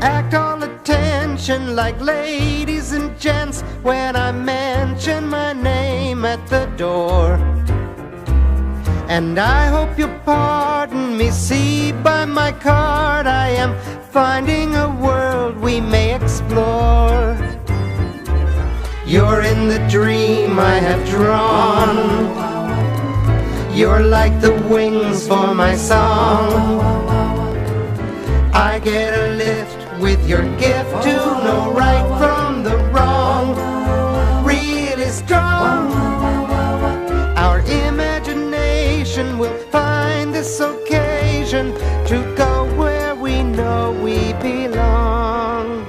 act all attention like ladies and gents when I mention my name at the door. And I hope you'll pardon me, see by my card I am finding a world we may explore. You're in the dream I have drawn. You're like the wings for my song. I get a lift with your gift to know right from the wrong. Really strong. Our imagination will find this occasion to go where we know we belong.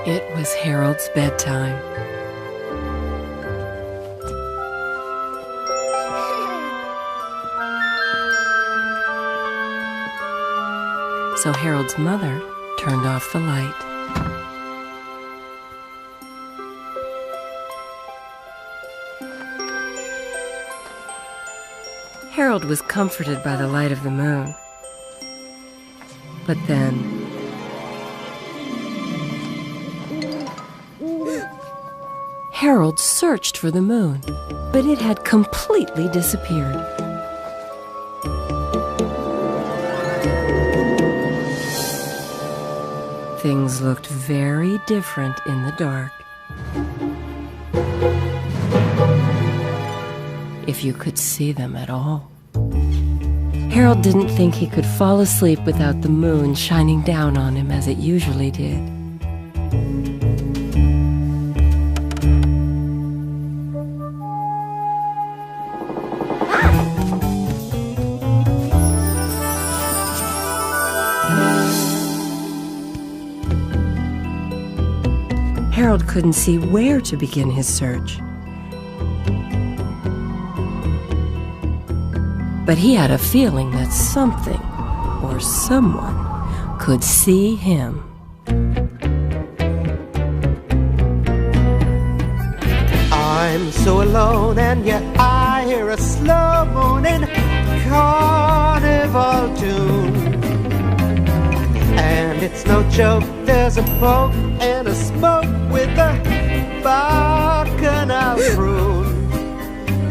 It was Harold's bedtime. So Harold's mother turned off the light. Harold was comforted by the light of the moon. But then Harold searched for the moon, but it had completely disappeared. Things looked very different in the dark. If you could see them at all. Harold didn't think he could fall asleep without the moon shining down on him as it usually did. Harold couldn't see where to begin his search. But he had a feeling that something or someone could see him. I'm so alone and yet I hear a slow moaning carnival tune. And it's no joke, there's a poke and a smoke with a bacchanal prune.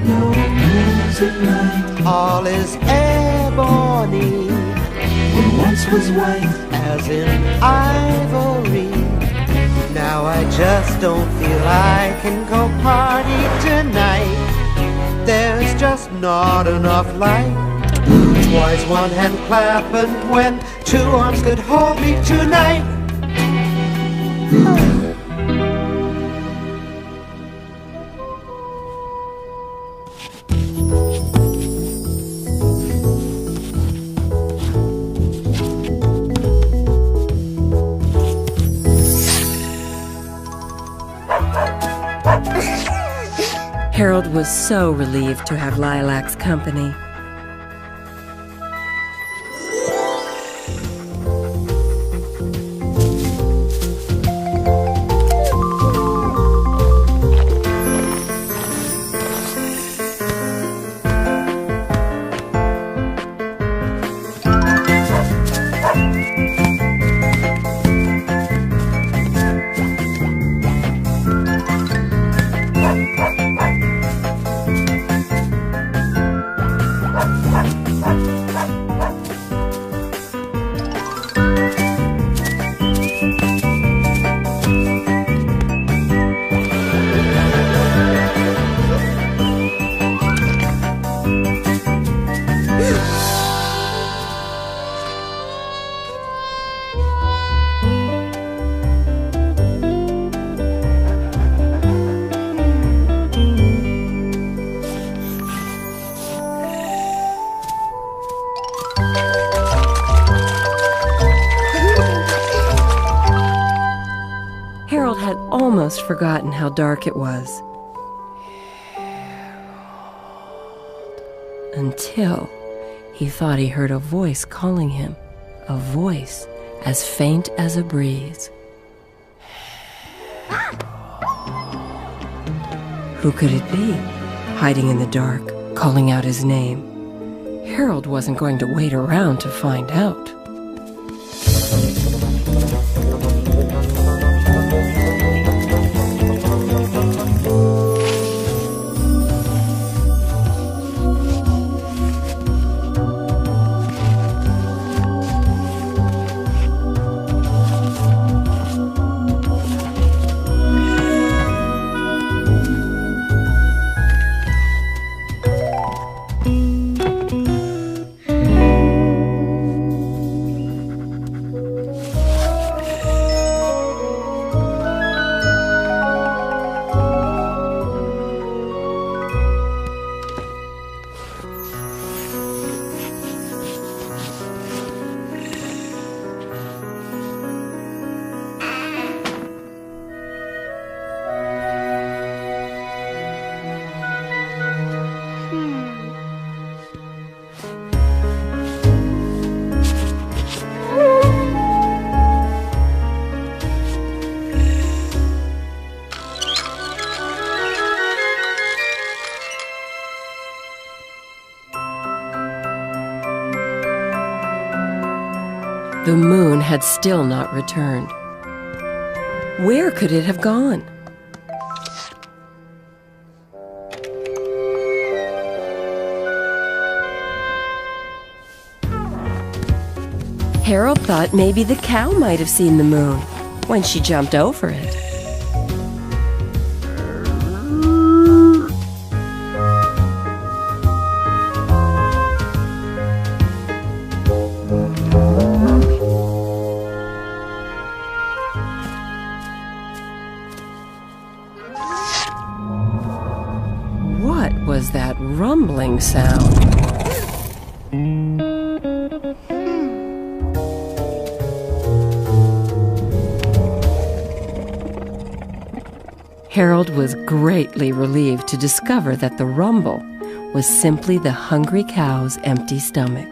No music night. All is ebony, What once was white, as in ivory. Now I just don't feel I can go party tonight. There's just not enough light. Twice one hand clapping when two arms could hold me tonight. Harold was so relieved to have Lilac's company. Harold had almost forgotten how dark it was. Until he thought he heard a voice calling him, a voice as faint as a breeze. Who could it be, hiding in the dark, calling out his name? Harold wasn't going to wait around to find out. The moon had still not returned. Where could it have gone? Harold thought maybe the cow might have seen the moon when she jumped over it. What was that rumbling sound? Harold was greatly relieved to discover that the rumble was simply the hungry cow's empty stomach.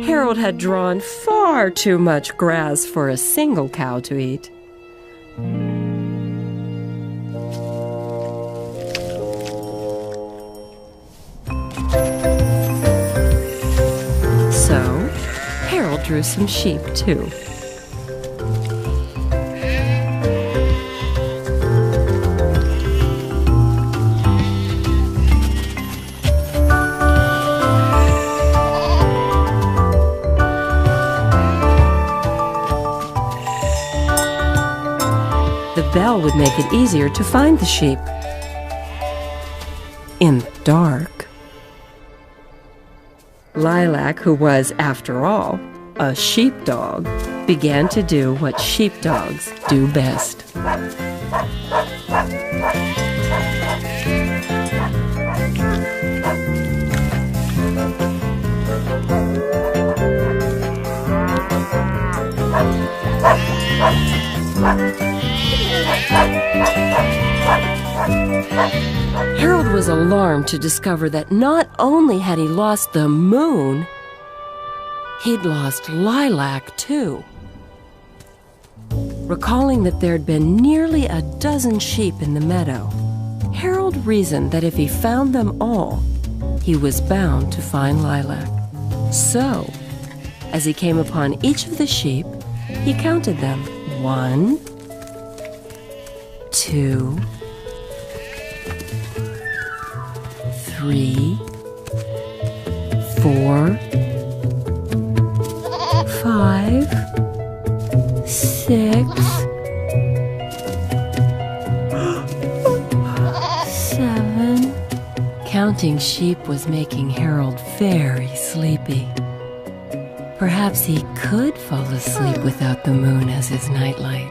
Harold had drawn far too much grass for a single cow to eat. So, Harold drew some sheep too. The bell would make it easier to find the sheep in the dark. Lilac, who was, after all, a sheepdog, began to do what sheepdogs do best. Harold was alarmed to discover that not only had he lost the moon, he'd lost Lilac too. Recalling that there'd been nearly a dozen sheep in the meadow, Harold reasoned that if he found them all, he was bound to find Lilac. So, as he came upon each of the sheep, he counted them. 1, 2, 3, 4, 5, 6, 7. Counting sheep was making Harold very sleepy. Perhaps he could fall asleep without the moon as his nightlight.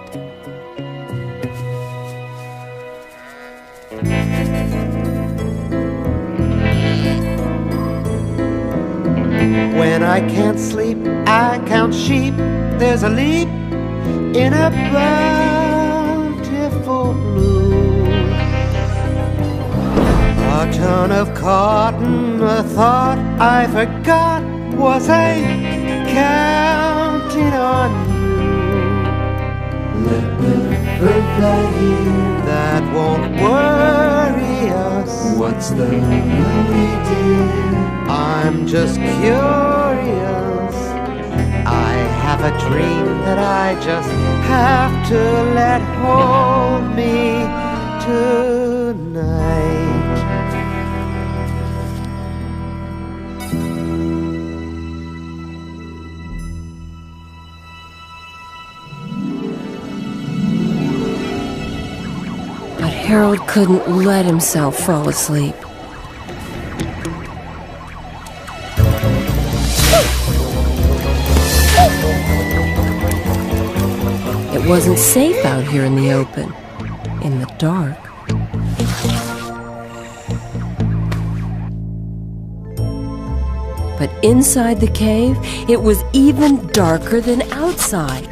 When When I can't sleep, I count sheep. There's a leap in a bountiful blue. A ton of cotton, a thought I forgot was I counting on you. Let the bird fly here. That won't worry us. What's the hurry, dear? I'm just curious. I have a dream that I just have to let hold me tonight. But Harold couldn't let himself fall asleep. It wasn't safe out here in the open, in the dark. But inside the cave, it was even darker than outside.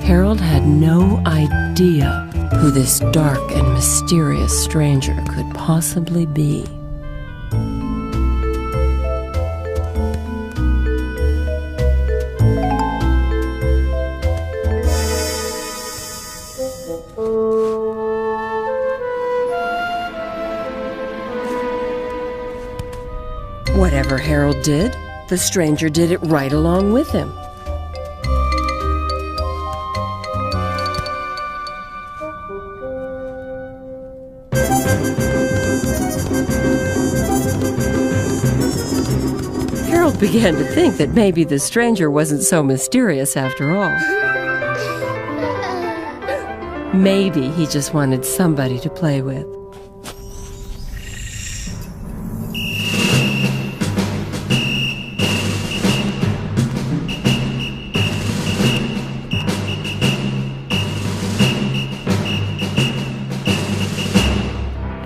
Harold had no idea who this dark and mysterious stranger could possibly be. Whatever Harold did, the stranger did it right along with him. Harold began to think that maybe the stranger wasn't so mysterious after all. Maybe he just wanted somebody to play with.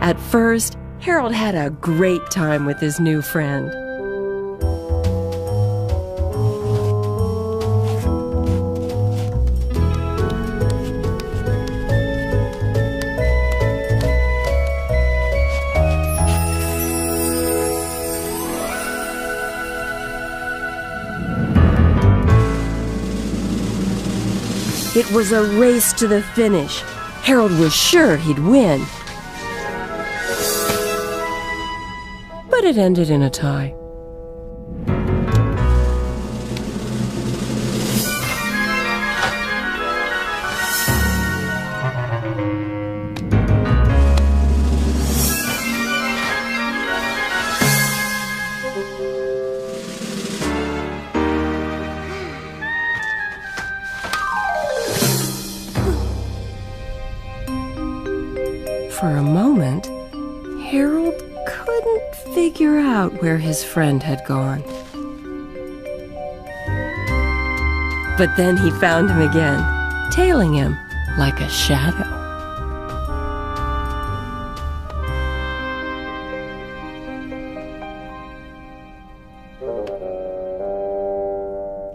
At first, Harold had a great time with his new friend. It was a race to the finish. Harold was sure he'd win. But it ended in a tie. For a moment, Harold couldn't figure out where his friend had gone. But then he found him again, tailing him like a shadow.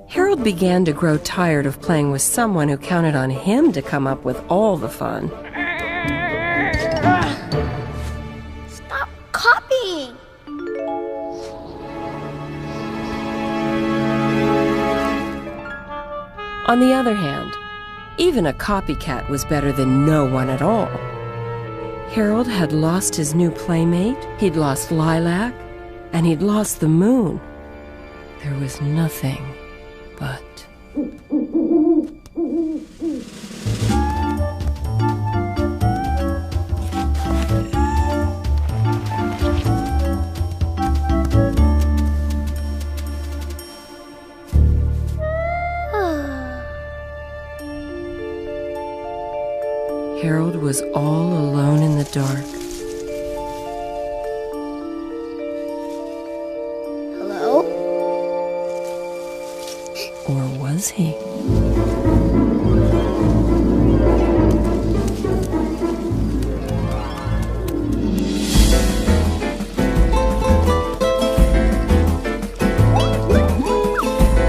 Harold began to grow tired of playing with someone who counted on him to come up with all the fun. Stop copying! On the other hand, even a copycat was better than no one at all. Harold had lost his new playmate, he'd lost Lilac, and he'd lost the moon. There was nothing but... dark. Hello? Or was he?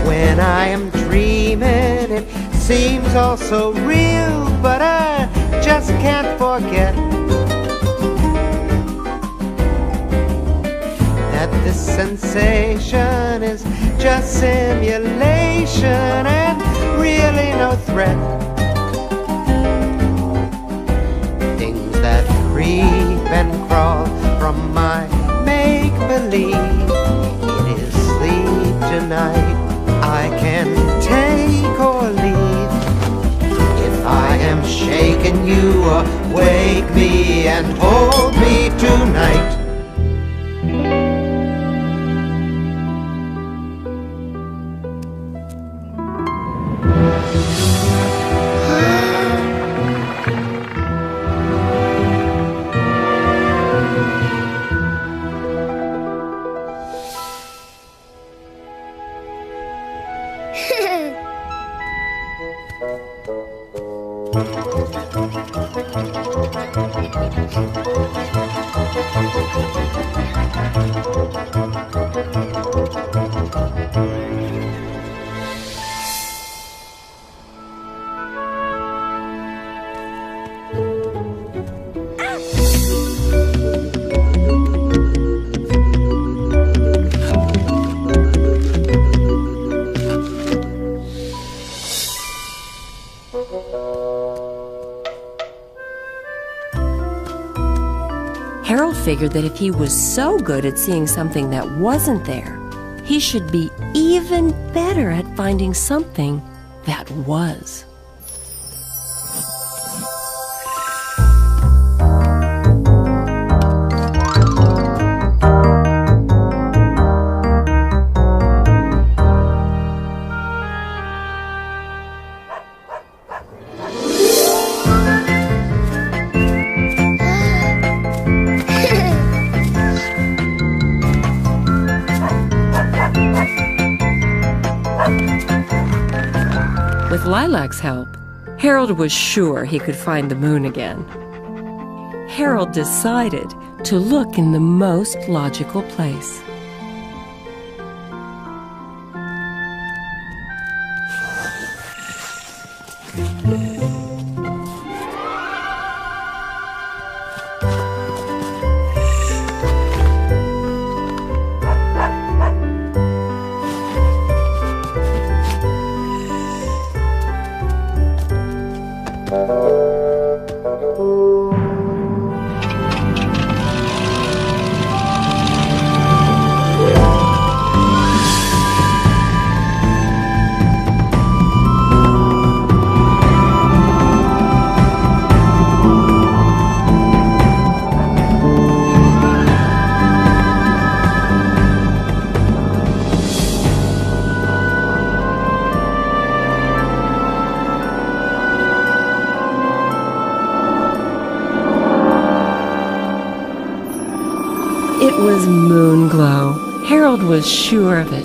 When I am dreaming, it seems all so real, but I just can't forget that this sensation is just simulation and really no threat. Things that creep and crawl from my make-believe. It is sleep tonight. I can take or leave. If I am shaken, you wake me and hold me tonight. Harold figured that if he was so good at seeing something that wasn't there, he should be even better at finding something that was. With Lilac's help, Harold was sure he could find the moon again. Harold decided to look in the most logical place. It was moon glow. Harold was sure of it.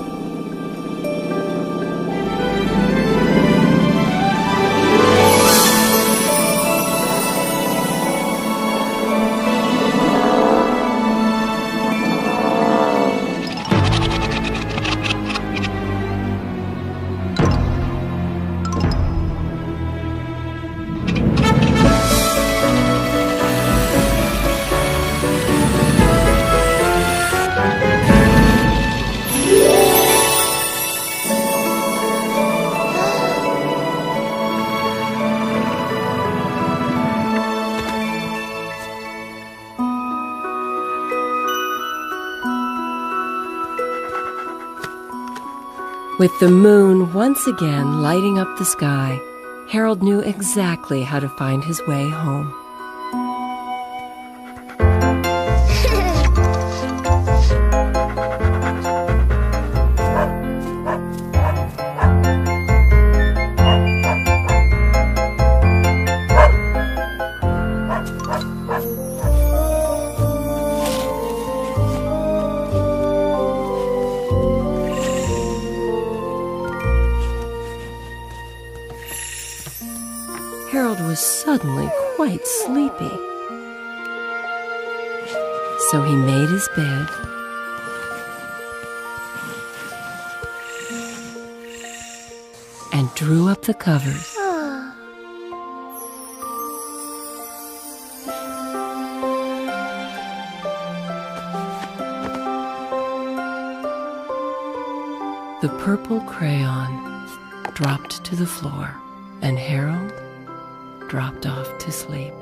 With the moon once again lighting up the sky, Harold knew exactly how to find his way home. suddenly quite sleepy. So he made his bed and drew up the covers. The purple crayon dropped to the floor, and Harold dropped off to sleep.